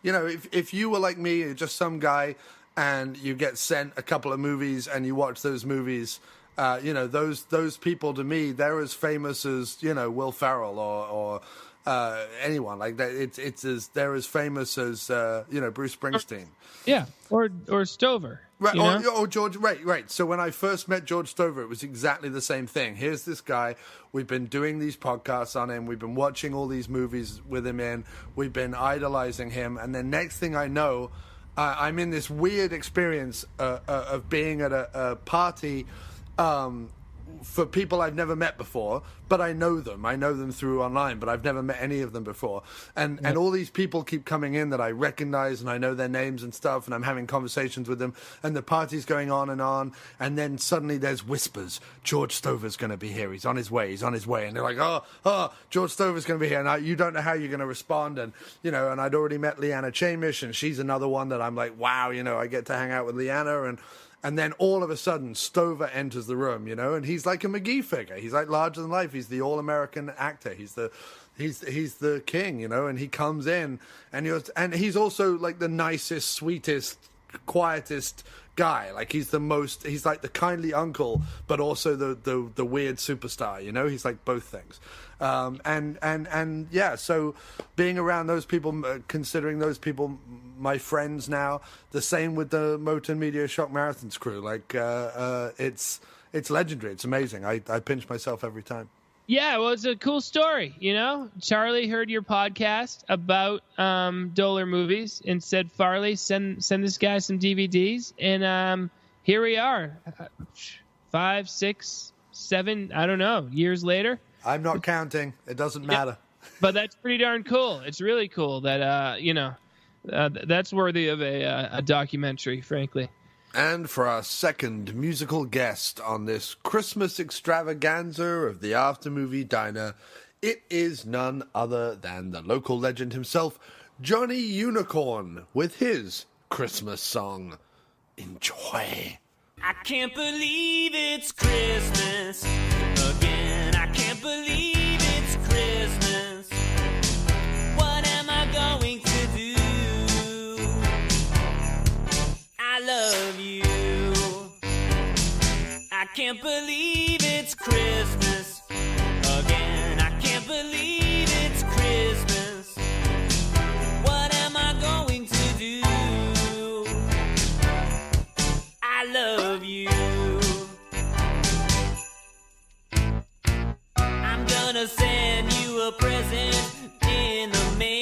if you were like me, you're just some guy and you get sent a couple of movies and you watch those movies, those people to me, they're as famous as, Will Ferrell or anyone like that. They're as famous as, Bruce Springsteen. Yeah. Or Stover. Right. Or George. Right. So when I first met George Stover, it was exactly the same thing. Here's this guy. We've been doing these podcasts on him. We've been watching all these movies with him in. We've been idolizing him. And then next thing I know, I'm in this weird experience of being at a party for people I've never met before, but I know them. I know them through online, but I've never met any of them before. And all these people keep coming in that I recognize, and I know their names and stuff, and I'm having conversations with them, and the party's going on, and then suddenly there's whispers. George Stover's going to be here. He's on his way. And they're like, oh, George Stover's going to be here. And you don't know how you're going to respond. And, and I'd already met Leanna Chamish, and she's another one that I'm like, wow, I get to hang out with Leanna, And then all of a sudden, Stover enters the room, you know, and he's like a McGee figure. He's like larger than life. He's the all-American actor. He's the king, you know, and he comes in, and he's also like the nicest, sweetest, quietest guy. Like he's like the kindly uncle, but also the weird superstar, you know. He's like both things. And yeah, so being around those people, considering those people my friends now, the same with the Motern Media Shock Marathons crew. Like it's legendary. It's amazing. I pinch myself every time. Yeah, well, it's a cool story, you know. Charlie heard your podcast about Doller movies and said, Farley, send this guy some DVDs. And here we are, 5, 6, 7, I don't know, years later. I'm not counting. It doesn't matter. But that's pretty darn cool. It's really cool that, that's worthy of a documentary, frankly. And for our second musical guest on this Christmas extravaganza of the After Movie Diner, it is none other than the local legend himself, Johnny Unicorn, with his Christmas song. Enjoy. I can't believe it's Christmas again. I can't believe it's Christmas. What am I going to do? I love you. I can't believe it's Christmas again. I can't believe it's Christmas. What am I going to do? I love you. I'm gonna send you a present in the mail.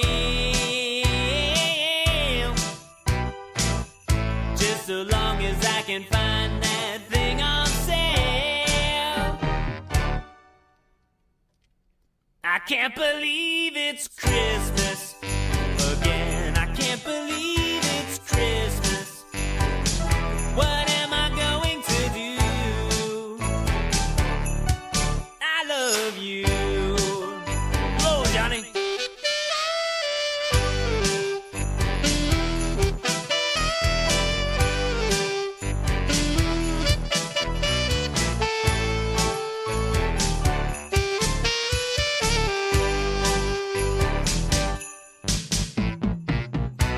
Just so long as I can find that thing on sale. I can't believe it's Christmas again. I can't believe it's Christmas. What am I going to do? I love you. Oh, Johnny.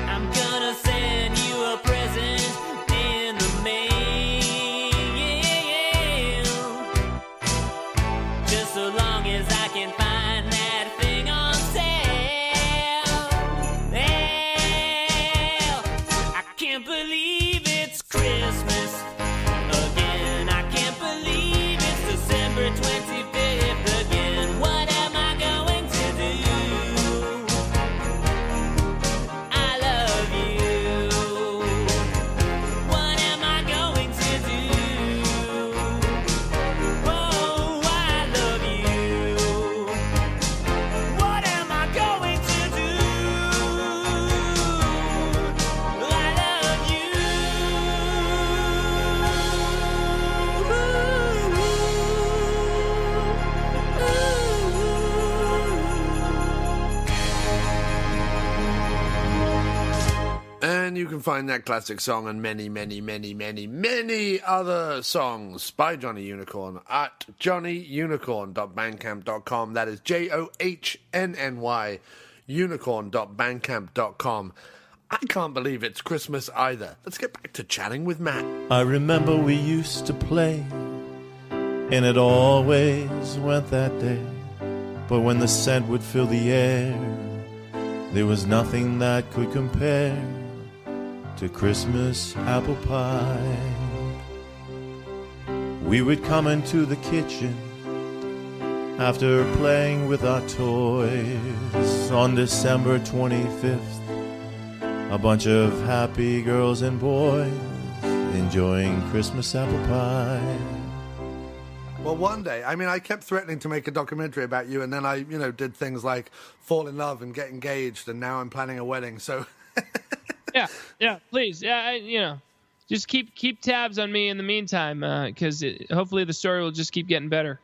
I'm gonna send you a present in the mail. Just so long as I can find that thing on sale. Well, I can't believe it's Christmas again. I can't believe it's December 25th again. What am I going to do? I love you. What am I going to do? Oh, I love you. What am I going to do? I love you. And you can find that classic song and many, many, many, many, many other songs by Johnny Unicorn at johnnyunicorn.bandcamp.com. That is JOHNNY unicorn.bandcamp.com. I can't believe it's Christmas either. Let's get back to chatting with Matt. I remember we used to play, and it always went that day. But when the scent would fill the air, there was nothing that could compare to Christmas apple pie. We would come into the kitchen after playing with our toys on December 25th. A bunch of happy girls and boys enjoying Christmas apple pie. Well, one day, I mean, I kept threatening to make a documentary about you, and then I, did things like fall in love and get engaged, and now I'm planning a wedding, so... Yeah, please. Yeah, just keep tabs on me in the meantime, because hopefully the story will just keep getting better.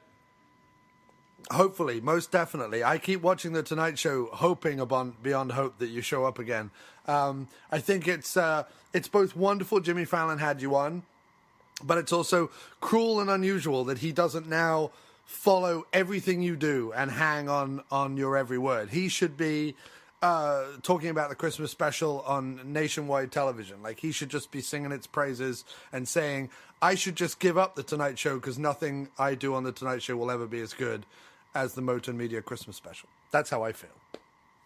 Hopefully, most definitely. I keep watching The Tonight Show, hoping beyond hope that you show up again. I think it's both wonderful Jimmy Fallon had you on, But it's also cruel and unusual that he doesn't now follow everything you do and hang on your every word. He should be talking about the Christmas special on nationwide television. Like, he should just be singing its praises and saying, I should just give up the Tonight Show because nothing I do on the Tonight Show will ever be as good as the Motern Media Christmas Special. That's how I feel.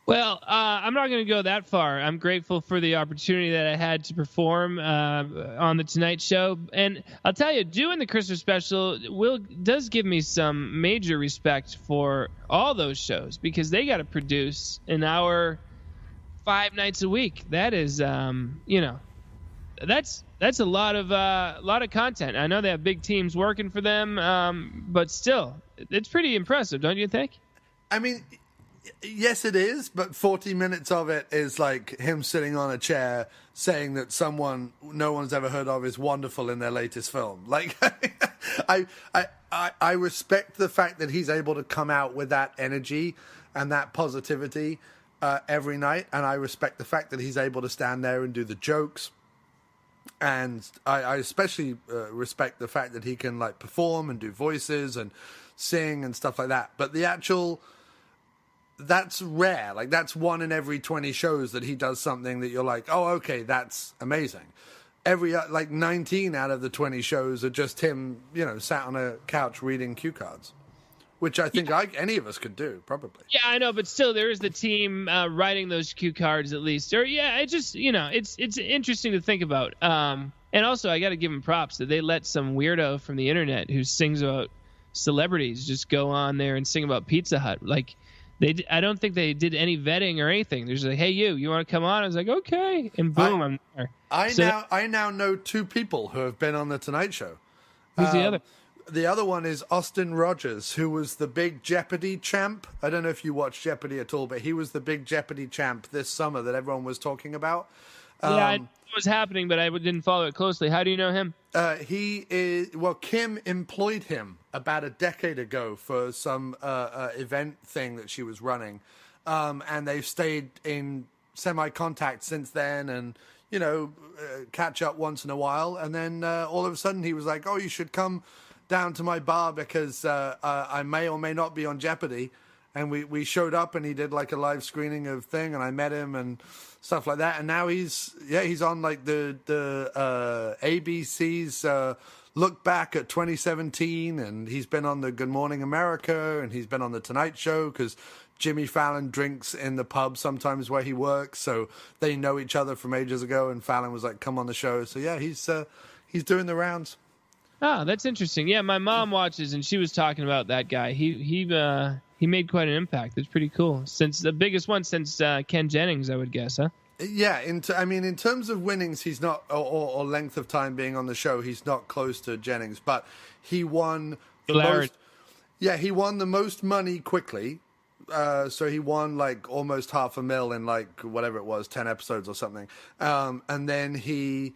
Well, I'm not going to go that far. I'm grateful for the opportunity that I had to perform on the Tonight Show. And I'll tell you, doing the Christmas special does give me some major respect for all those shows, because they got to produce an hour 5 nights a week. That is, that's a lot of content. I know they have big teams working for them, but still, it's pretty impressive, don't you think? I mean, yes, it is, but 40 minutes of it is like him sitting on a chair saying that someone no one's ever heard of is wonderful in their latest film. Like, I respect the fact that he's able to come out with that energy and that positivity every night, and I respect the fact that he's able to stand there and do the jokes. And I especially respect the fact that he can like perform and do voices and sing and stuff like that. But the actual... that's rare. Like, that's 1 in every 20 shows that he does something that you're like, oh, okay, that's amazing. Every, 19 out of the 20 shows are just him, sat on a couch reading cue cards, which I think any of us could do, probably. Yeah, I know, but still, there is the team writing those cue cards at least. Or, yeah, it just, it's interesting to think about. And also, I got to give them props that they let some weirdo from the internet who sings about celebrities just go on there and sing about Pizza Hut. Like, I don't think they did any vetting or anything. They're just like, hey, you want to come on? I was like, okay. And boom, I'm there. I now know 2 people who have been on The Tonight Show. Who's the other? The other one is Austin Rogers, who was the big Jeopardy champ. I don't know if you watch Jeopardy at all, but he was the big Jeopardy champ this summer that everyone was talking about. I knew it was happening, but I didn't follow it closely. How do you know him? Kim employed him about a decade ago for some event thing that she was running. And they've stayed in semi-contact since then and, catch up once in a while. And then all of a sudden he was like, oh, you should come down to my bar because I may or may not be on Jeopardy. And we showed up and he did like a live screening of thing and I met him and stuff like that. And now he's on like the ABC's look back at 2017, and he's been on the Good Morning America and he's been on the Tonight Show because Jimmy Fallon drinks in the pub sometimes where he works. So they know each other from ages ago, and Fallon was like, come on the show. So yeah, he's doing the rounds. Oh, that's interesting. Yeah, my mom watches and she was talking about that guy. He made quite an impact. It's pretty cool. Since the biggest one since Ken Jennings, I would guess, huh? Yeah, in terms of winnings, he's not, or length of time being on the show, he's not close to Jennings, but he won the most. Yeah, he won the most money quickly. So he won like almost $500,000 in like whatever it was, 10 episodes or something. And then he,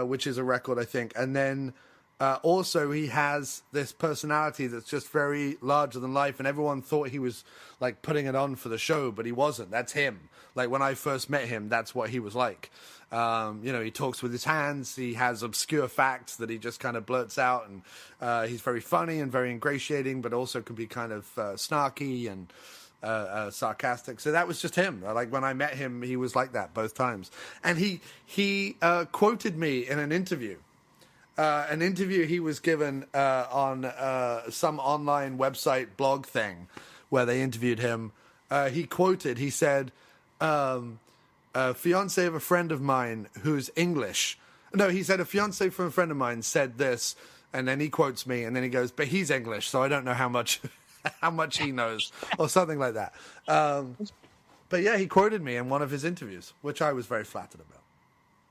which is a record, I think. And then also he has this personality that's just very larger than life, and everyone thought he was like putting it on for the show, but he wasn't. That's him. Like when I first met him, that's what he was like. He talks with his hands. He has obscure facts that he just kind of blurts out, and he's very funny and very ingratiating, but also can be kind of snarky and sarcastic. So that was just him. Like when I met him, he was like that both times. And he quoted me in an interview. An interview he was given on some online website blog thing where they interviewed him. He said, a fiance of a friend of mine who's English. No, he said a fiance from a friend of mine said this, and then he quotes me, and then he goes, but he's English, so I don't know how much he knows, or something like that. But yeah, he quoted me in one of his interviews, which I was very flattered about.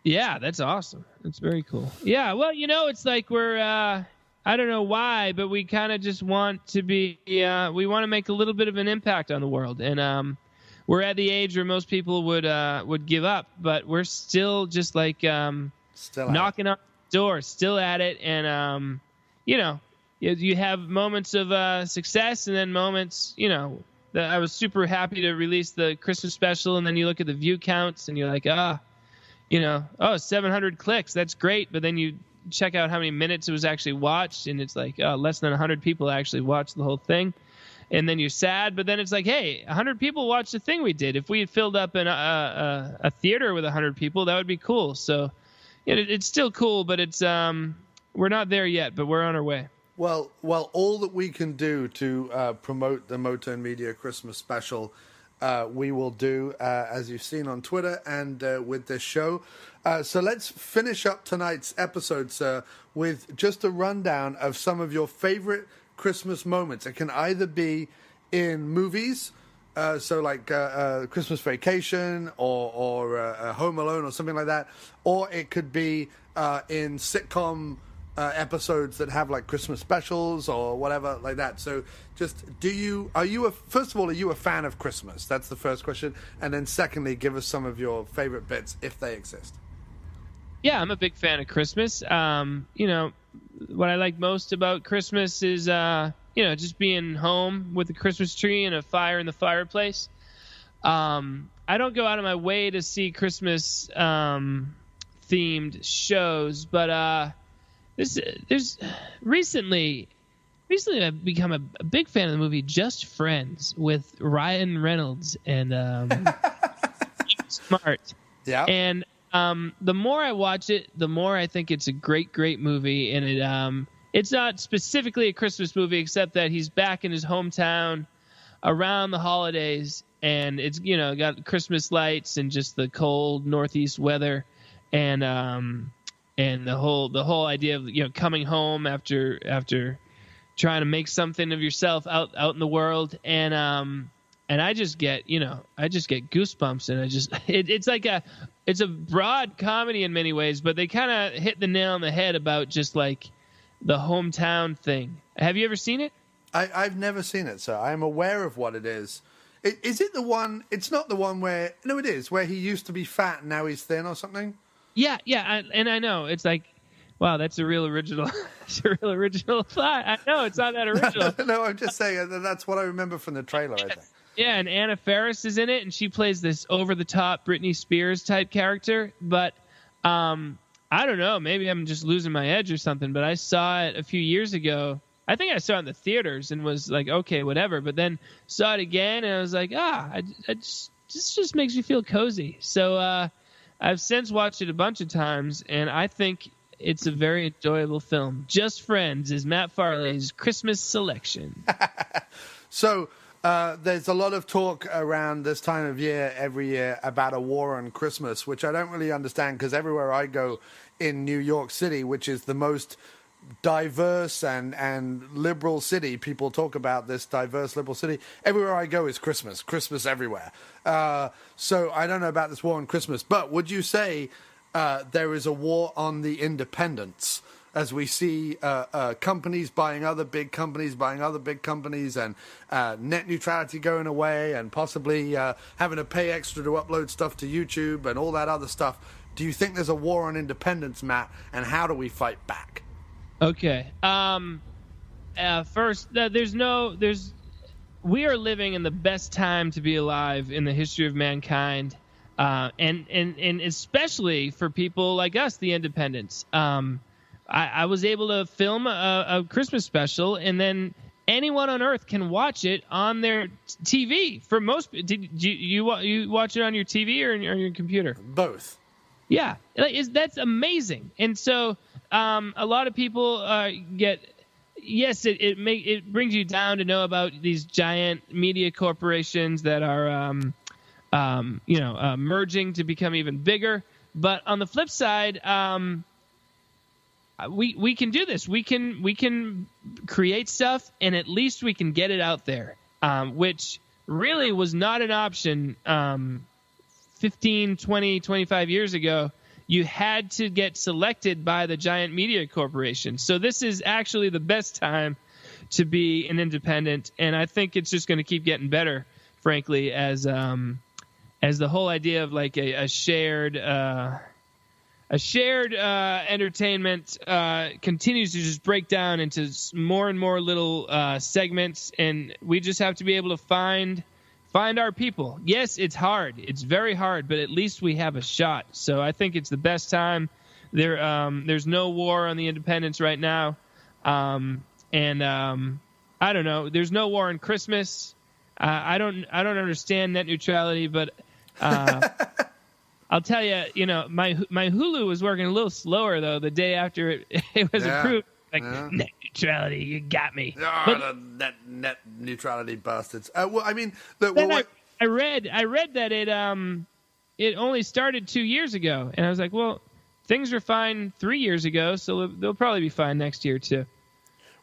Yeah, that's awesome. That's very cool. Yeah, well, it's like we're, I don't know why, but we kind of just want to be, we want to make a little bit of an impact on the world. And we're at the age where most people would give up, but we're still just like knocking on the door, still at it. And, you have moments of success and then moments, that I was super happy to release the Christmas special. And then you look at the view counts and you're like, 700 clicks. That's great. But then you check out how many minutes it was actually watched, and it's like less than 100 people actually watched the whole thing. And then you're sad, but then it's like, hey, 100 people watched the thing we did. If we had filled up a theater with 100 people, that would be cool. So it's still cool, but it's we're not there yet, but we're on our way. Well, all that we can do to promote the Motern Media Christmas Special, we will do, as you've seen on Twitter and with this show. So let's finish up tonight's episode, sir, with just a rundown of some of your favorite Christmas moments. It can either be in movies, so like Christmas Vacation or Home Alone or something like that, or it could be in sitcom episodes that have like Christmas specials or whatever like that. So just first of all, are you a fan of Christmas? That's the first question. And then secondly, give us some of your favorite bits if they exist. Yeah, I'm a big fan of Christmas. What I like most about Christmas is, just being home with a Christmas tree and a fire in the fireplace. I don't go out of my way to see Christmas themed shows, but recently I've become a big fan of the movie Just Friends with Ryan Reynolds and Smart. Yeah. And the more I watch it, the more I think it's a great movie. And it's not specifically a Christmas movie, except that he's back in his hometown around the holidays, and it's got Christmas lights and just the cold northeast weather, and the whole idea of coming home after trying to make something of yourself out in the world, and I just get goosebumps, and it's a broad comedy in many ways, but they kind of hit the nail on the head about just like the hometown thing. Have you ever seen it? I've never seen it, so I'm aware of what it is. Is it the one? It's not the one where it is where he used to be fat and now he's thin or something. Yeah, and I know it's like, wow, that's a real original. It's a real original thought. I know it's not that original. No, I'm just saying that's what I remember from the trailer. I think. Yeah, and Anna Faris is in it, and she plays this over-the-top Britney Spears type character. But I don't know, maybe I'm just losing my edge or something. But I saw it a few years ago. I think I saw it in the theaters and was like, okay, whatever. But then saw it again, and I was like, this just makes me feel cozy. So I've since watched it a bunch of times, and I think it's a very enjoyable film. Just Friends is Matt Farley's Christmas selection. So there's a lot of talk around this time of year every year about a war on Christmas, which I don't really understand, because everywhere I go in New York City, which is the most diverse and liberal city, people talk about this diverse liberal city. Everywhere I go is Christmas everywhere. So I don't know about this war on Christmas, but would you say there is a war on the independents, as we see companies buying other big companies, and net neutrality going away, and possibly having to pay extra to upload stuff to YouTube and all that other stuff? Do you think there's a war on independence, Matt, and how do we fight back? Okay. First, we are living in the best time to be alive in the history of mankind, and especially for people like us, the independents. I was able to film a Christmas special, and then anyone on Earth can watch it on their TV. For most, did you watch it on your TV or on your computer? Both. Yeah, that's amazing. And so a lot of people it brings you down to know about these giant media corporations that are merging to become even bigger. But on the flip side, we can do this. We can create stuff, and at least we can get it out there, which really was not an option 15, 20, 25 years ago. You had to get selected by the giant media corporation. So this is actually the best time to be an independent, and I think it's just going to keep getting better, frankly, as the whole idea of like a shared entertainment continues to just break down into more and more little segments, and we just have to be able to find our people. Yes, it's hard. It's very hard, but at least we have a shot. So I think it's the best time there's no war on the independents right now, and I don't know. There's no war on Christmas. I don't understand net neutrality, but I'll tell you, my Hulu was working a little slower though the day after it was approved. Net neutrality, you got me. The net neutrality bastards. Well, I mean, I read that it only started 2 years ago, and I was like, well, things were fine 3 years ago, so they'll probably be fine next year too.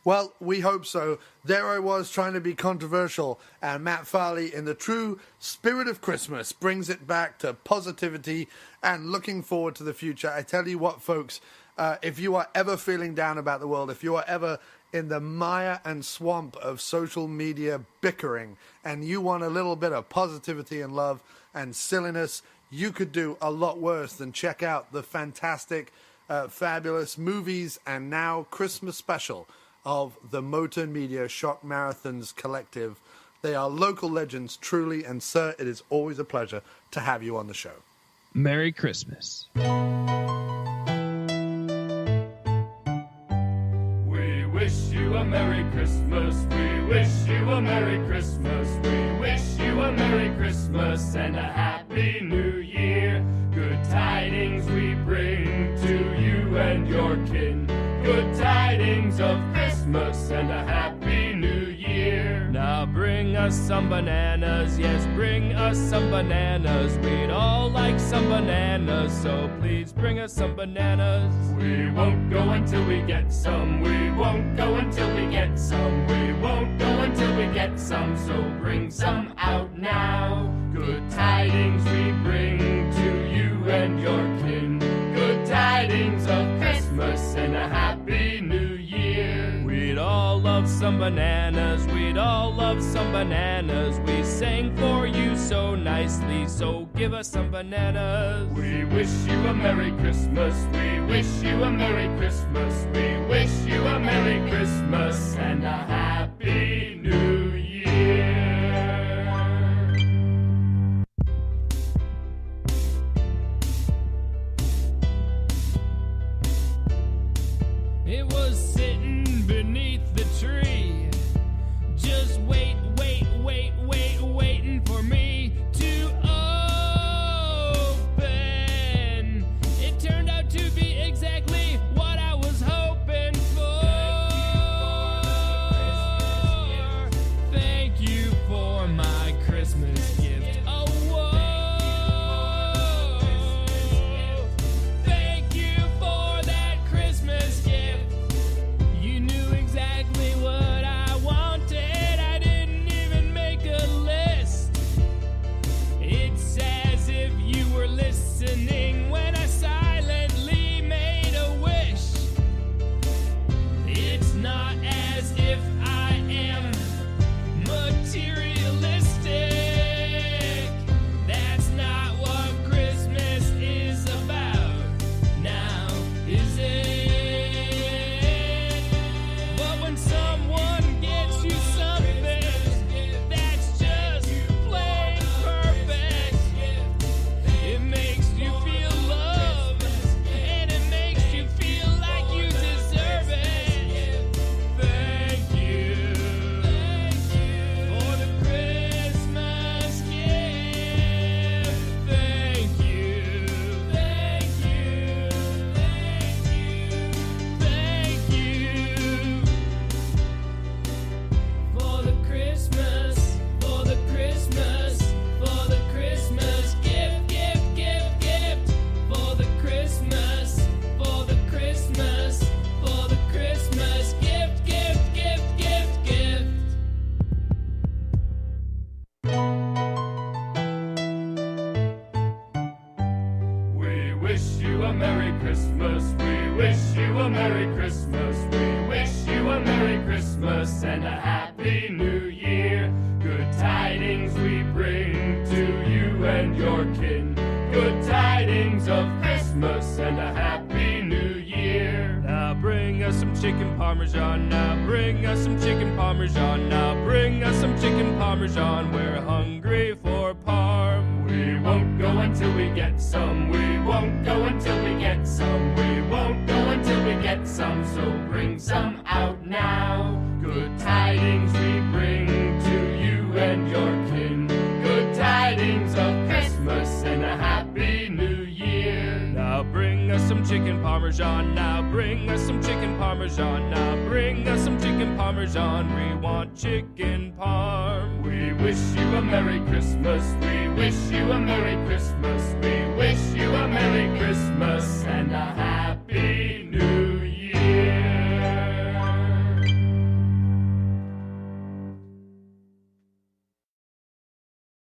Well, we hope so. There I was trying to be controversial, and Matt Farley, in the true spirit of Christmas, brings it back to positivity and looking forward to the future. I tell you what, folks, if you are ever feeling down about the world, if you are ever in the mire and swamp of social media bickering, and you want a little bit of positivity and love and silliness, you could do a lot worse than check out the fantastic, fabulous movies and now Christmas special of the Motern Media Shock Marathons Collective. They are local legends, truly, and sir, it is always a pleasure to have you on the show. Merry Christmas. We wish you a Merry Christmas. We wish you a Merry Christmas. We wish you a Merry Christmas and a Happy New Year. Good tidings we bring to you and your kin. Good tidings of Christmas and a Happy New Year. Now bring us some bananas, yes, bring us some bananas. We'd all like some bananas, so please bring us some bananas. We won't go until we get some. We won't go until we get some. We won't go until we get some, so bring some out now. Good tidings we bring to you and your kin. Good tidings of Christmas and a Happy New Year. We'd all love some bananas. We'd all love some bananas. We sang for you so nicely, so give us some bananas. We wish you a Merry Christmas. We wish you a Merry Christmas. We wish you a Merry Christmas and a Happy New Year. It was sitting beneath the tree, just waiting for me to open. It turned out to be exactly what I was hoping for. Thank you for my Christmas gift. Oh, whoa. Thank you for that Christmas gift. You knew exactly what I wanted. I didn't even make a list. It's as if you were listening when I silently made a wish. It's not as if I am materialistic. That's not what Christmas is about. Now, is it? But when someone gets you something that's just plain perfect, it makes you feel love, and it makes you feel like you deserve it. Thank you for the Christmas gift. Thank you for the Christmas, for the Christmas, for the Christmas gift, for the Christmas, for the Christmas, for the Christmas gift. We wish you a Merry Christmas. We wish you a Merry Christmas. We wish you a Merry Christmas and a Happy New Year. Good tidings we bring to you and your kin. Good tidings of Christmas and a Happy New Year. Now bring us some chicken parmesan. Now bring us some chicken parmesan. Now bring us some chicken parmesan. We're hungry for parm. We won't go until we get some. We won't go until we get some. We get some, so bring some out now. Good tidings we bring to you and your kin. Good tidings of Christmas and a happy new year. Now bring us some chicken parmesan. Now bring us some chicken parmesan. Now bring us some chicken parmesan. We want chicken parm. We wish you a Merry Christmas. We wish you a Merry Christmas. We wish you a Merry Christmas and a happy